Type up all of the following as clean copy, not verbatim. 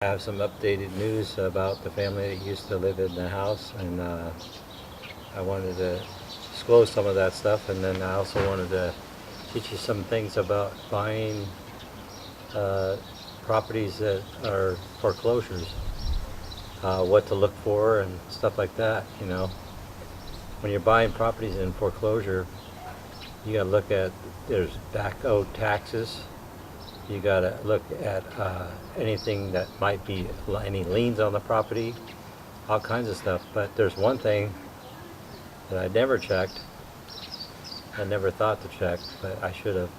I have some updated news about the family that used to live in the house, and I wanted to disclose some of that stuff, and then I also wanted to teach you some things about buying uh, properties that are foreclosures, what to look for and stuff like that. When you're buying properties in foreclosure, you got to look at, there's back owed taxes. You got to look at anything that might be any liens on the property, all kinds of stuff. But there's one thing that I never checked. I never thought to check, but I should have,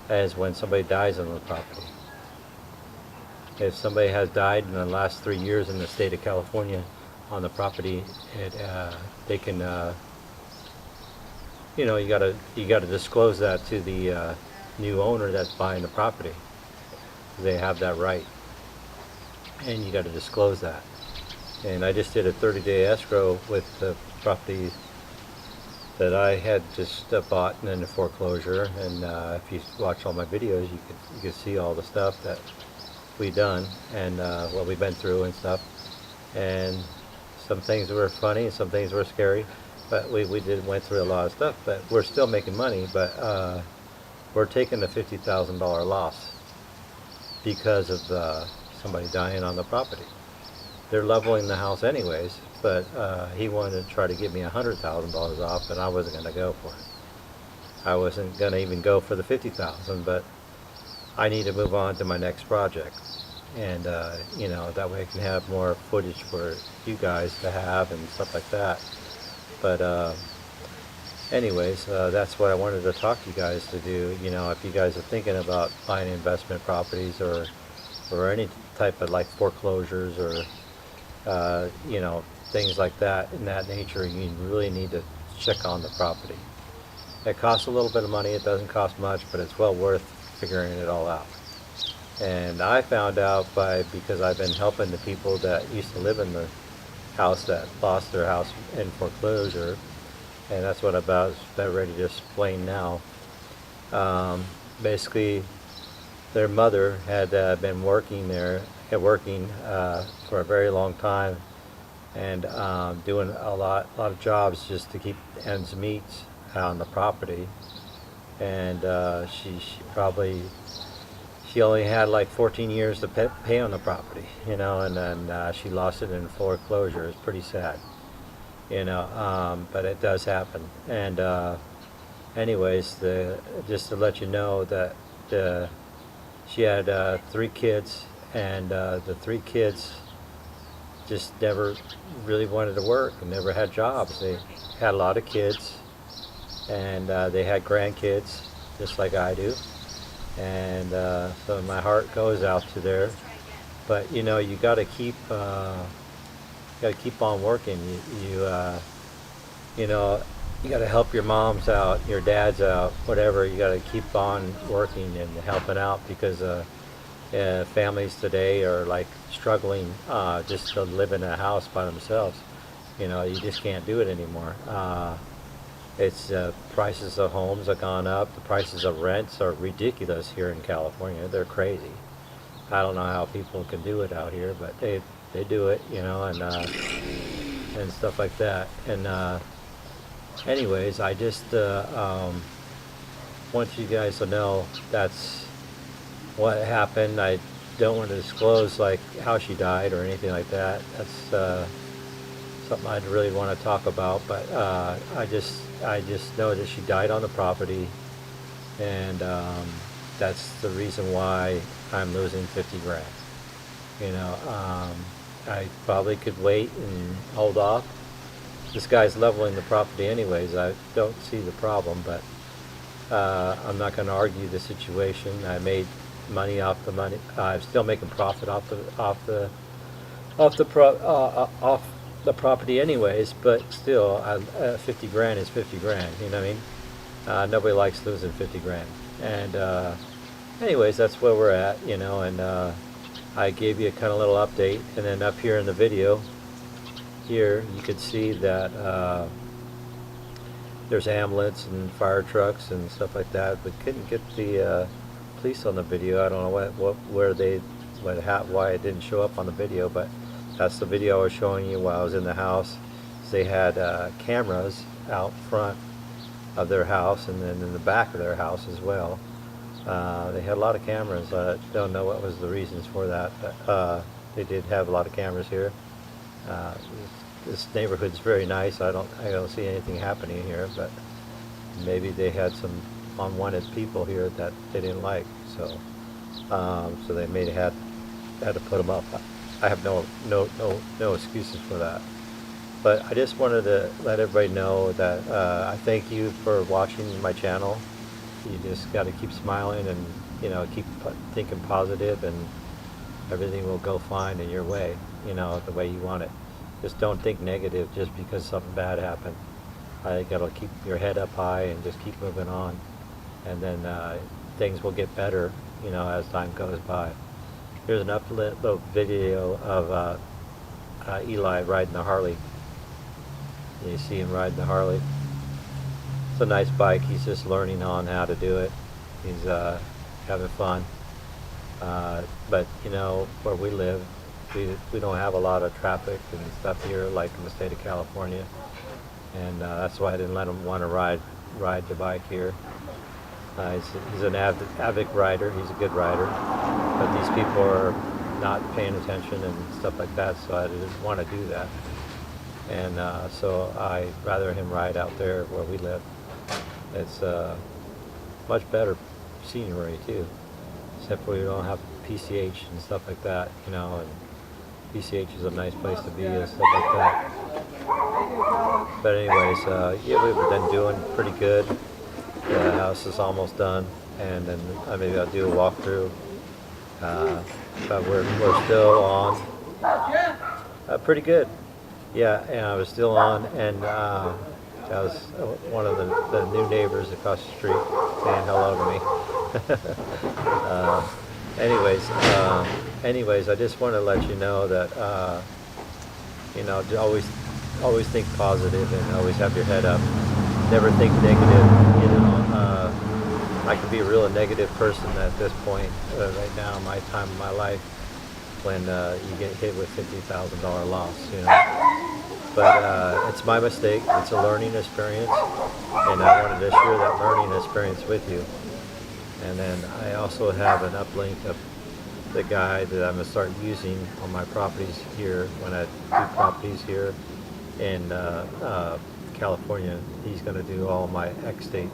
as when somebody dies on the property. If somebody has died in the last 3 years in the state of California on the property, they can, you gotta disclose that to the new owner that's buying the property. They have that right, and you got to disclose that. And I just did a 30-day escrow with the property that I had just bought and in the foreclosure. And if you watch all my videos, you could see all the stuff that we done and what we've been through and stuff. And some things were funny, some things were scary, but we went through a lot of stuff. But we're still making money. But we're taking a $50,000 loss because of somebody dying on the property. They're leveling the house anyways, but he wanted to try to give me $100,000 off, and I wasn't going to go for it. I wasn't going to even go for the $50,000, but I need to move on to my next project, and that way I can have more footage for you guys to have and stuff like that. But anyways, that's what I wanted to talk to you guys to do. If you guys are thinking about buying investment properties or any type of like foreclosures or things like that in that nature, you really need to check on the property. It costs a little bit of money. It doesn't cost much, but it's well worth figuring it all out. And I found out because I've been helping the people that used to live in the house that lost their house in foreclosure, and that's what I'm about ready to explain now. Basically, their mother had been working for a very long time, and doing a lot of jobs just to keep ends meet on the property. And she only had like 14 years to pay on the property, and then she lost it in foreclosure. It's pretty sad. But it does happen. And anyways, just to let you know that she had 3 kids, and the 3 kids just never really wanted to work and never had jobs. They had a lot of kids, and they had grandkids, just like I do. And so my heart goes out to there. But you got to keep on working. You got to help your moms out, your dads out, whatever. You got to keep on working and helping out, because families today are like struggling just to live in a house by themselves. You just can't do it anymore. It's prices of homes have gone up. The prices of rents are ridiculous here in California. They're crazy. I don't know how people can do it out here, but they do it, and stuff like that. And anyways, I just want you guys to know that's what happened. I don't want to disclose like how she died or anything like that. That's something I'd really want to talk about. But I just know that she died on the property, and that's the reason why I'm losing 50 grand. I probably could wait and hold off. This guy's leveling the property anyways. I don't see the problem, but I'm not going to argue the situation. I made money off the money. I'm still making profit off the property anyways, but still, 50 grand is 50 grand. You know what I mean? Nobody likes losing 50 grand. And anyways, that's where we're at. And I gave you a kind of little update, and then up here in the video here you could see that there's ambulance and fire trucks and stuff like that. We couldn't get the police on the video. I don't know where they why it didn't show up on the video, but that's the video I was showing you while I was in the house. They had cameras out front of their house and then in the back of their house as well. They had a lot of cameras. I don't know what was the reasons for that, but they did have a lot of cameras here. Uh, this neighborhood's very nice. I don't see anything happening here, but maybe they had some unwanted people here that they didn't like, so they may have had to put them up. I have no excuses for that. But I just wanted to let everybody know that I thank you for watching my channel. You just got to keep smiling and keep thinking positive, and everything will go fine in your way, the way you want it. Just don't think negative just because something bad happened. I think that'll keep your head up high and just keep moving on, and then things will get better, as time goes by. Here's an upload video of Eli riding the Harley. You see him riding the Harley. It's a nice bike. He's just learning on how to do it. He's having fun. But where we live, we don't have a lot of traffic and stuff here like in the state of California, and that's why I didn't let him want to ride the bike here. He's an avid rider. He's a good rider, but these people are not paying attention and stuff like that, so I didn't want to do that. And so I'd rather him ride out there where we live. It's much better scenery too, except for we don't have PCH and stuff like that, and PCH is a nice place to be and stuff like that. But anyways, yeah, we've been doing pretty good. The house is almost done, and then maybe I'll do a walkthrough. But we're still on. Pretty good. Yeah, and I was still on, and that was one of the new neighbors across the street saying hello to me. Anyways, I just want to let you know that always think positive and always have your head up. Never think negative. I could be a real negative person at this point right now, my time of my life, when you get hit with $50,000 loss, But it's my mistake. It's a learning experience, and I wanted to share that learning experience with you. And then I also have an uplink of the guy that I'm going to start using on my properties here when I do properties here in California. He's going to do all my estate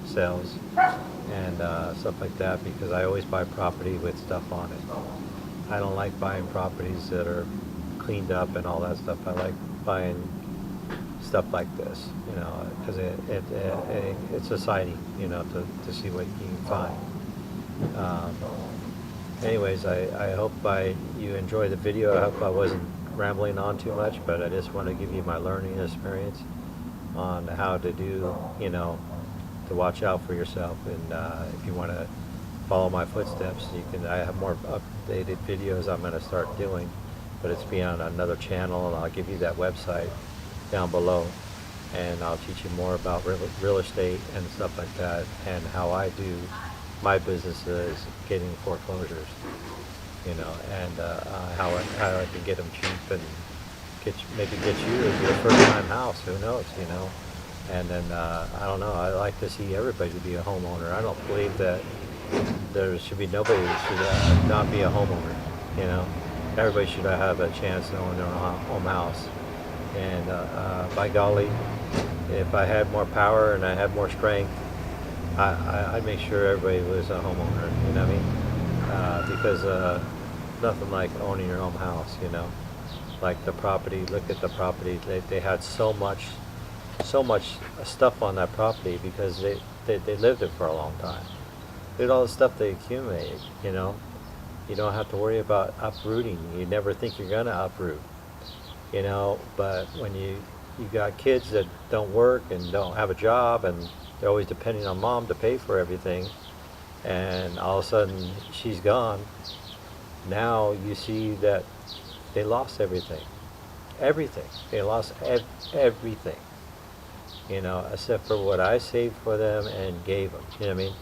sales and stuff like that, because I always buy property with stuff on it. I don't like buying properties that are cleaned up and all that stuff. I like buying stuff like this, because it's exciting, to see what you can find. Anyways, I hope you enjoy the video. I hope I wasn't rambling on too much, but I just want to give you my learning experience on how to do, to watch out for yourself. And if you want to follow my footsteps, I have more updated videos I'm going to start doing, but it's be on another channel, and I'll give you that website down below, and I'll teach you more about real estate and stuff like that, and how I do my businesses getting foreclosures, and how I can get them cheap and maybe get you your first time house, who knows, and then I don't know, I like to see everybody to be a homeowner. I don't believe that there should be nobody that should not be a homeowner, Everybody should have a chance to own their home house. And by golly, if I had more power and I had more strength, I'd make sure everybody was a homeowner, you know what I mean? Because nothing like owning your own house, Like the property, look at the property. They had so much stuff on that property because they lived it for a long time. Look at all the stuff they accumulated, You don't have to worry about uprooting. You never think you're going to uproot, but when you got kids that don't work and don't have a job, and they're always depending on mom to pay for everything, and all of a sudden she's gone, now you see that they lost everything. They lost everything, except for what I saved for them and gave them, you know what I mean?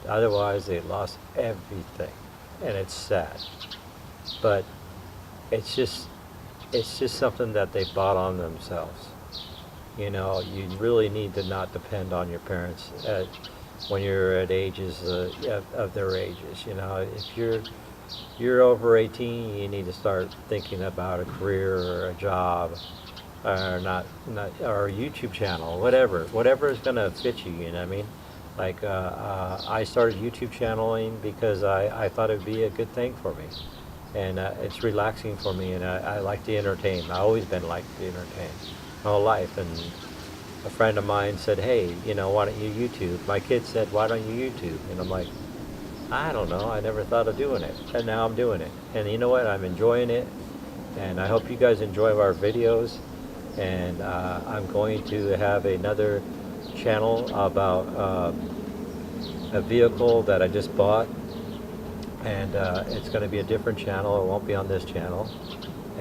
Otherwise, they lost everything. And it's sad. but it's just something that they bought on themselves. You know, you really need to not depend on your parents when you're at ages of their ages. You know, if you're over 18, you need to start thinking about a career or a job, or not or a YouTube channel, whatever is gonna fit you. You know what I mean? Like I started YouTube channeling because I thought it would be a good thing for me, and it's relaxing for me, and I like to entertain. I've always been like to entertain my whole life, and a friend of mine said, hey, you know, why don't you YouTube? My kid said, why don't you YouTube? And I'm like, I don't know, I never thought of doing it, and now I'm doing it, and you know what, I'm enjoying it, and I hope you guys enjoy our videos, and I'm going to have another channel about a vehicle that I just bought, and it's going to be a different channel. It won't be on this channel,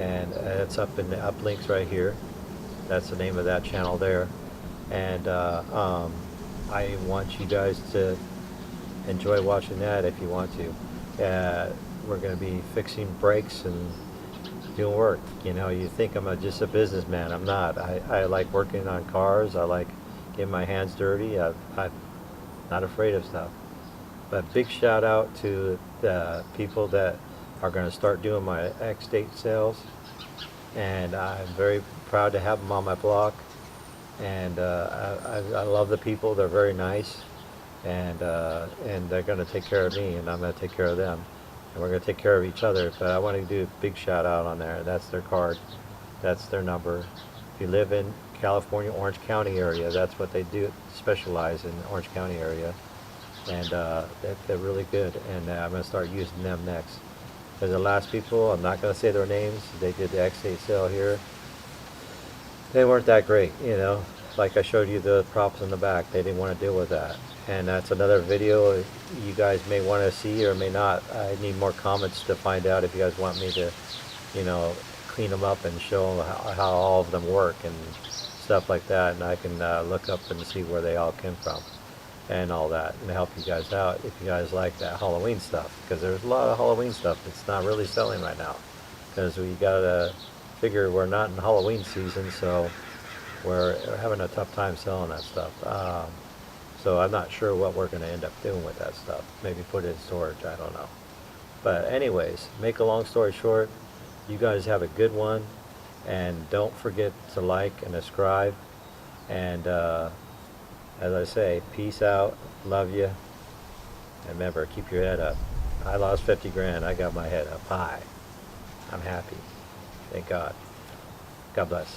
and it's up in the uplinks right here. That's the name of that channel there, and I want you guys to enjoy watching that if you want to. We're going to be fixing brakes and doing work. You know, you think I'm just a businessman. I'm not. I like working on cars. I like getting my hands dirty. I'm not afraid of stuff. But big shout out to the people that are going to start doing my estate sales, and I'm very proud to have them on my block. And I love the people. They're very nice, and they're going to take care of me, and I'm going to take care of them, and we're going to take care of each other. But I want to do a big shout out on there. That's their card. That's their number. If you live in California, Orange County area, that's what they do, specialize in the Orange County area. And they're really good, and I'm going to start using them next. Because the last people, I'm not going to say their names, they did the X8 sale here. They weren't that great, you know. Like I showed you the props in the back, they didn't want to deal with that. And that's another video you guys may want to see or may not. I need more comments to find out if you guys want me to, you know, clean them up and show them how all of them work and stuff like that. And I can look up and see where they all came from and all that, and help you guys out if you guys like that Halloween stuff, because there's a lot of Halloween stuff that's not really selling right now, because we gotta figure we're not in Halloween season, so we're having a tough time selling that stuff. So I'm not sure what we're going to end up doing with that stuff. Maybe put it in storage, I don't know. But anyways, make a long story short, you guys have a good one, and don't forget to like and subscribe, and as I say, peace out, love you, and remember, keep your head up. I lost 50 grand, I got my head up high. I'm happy, thank God. God bless.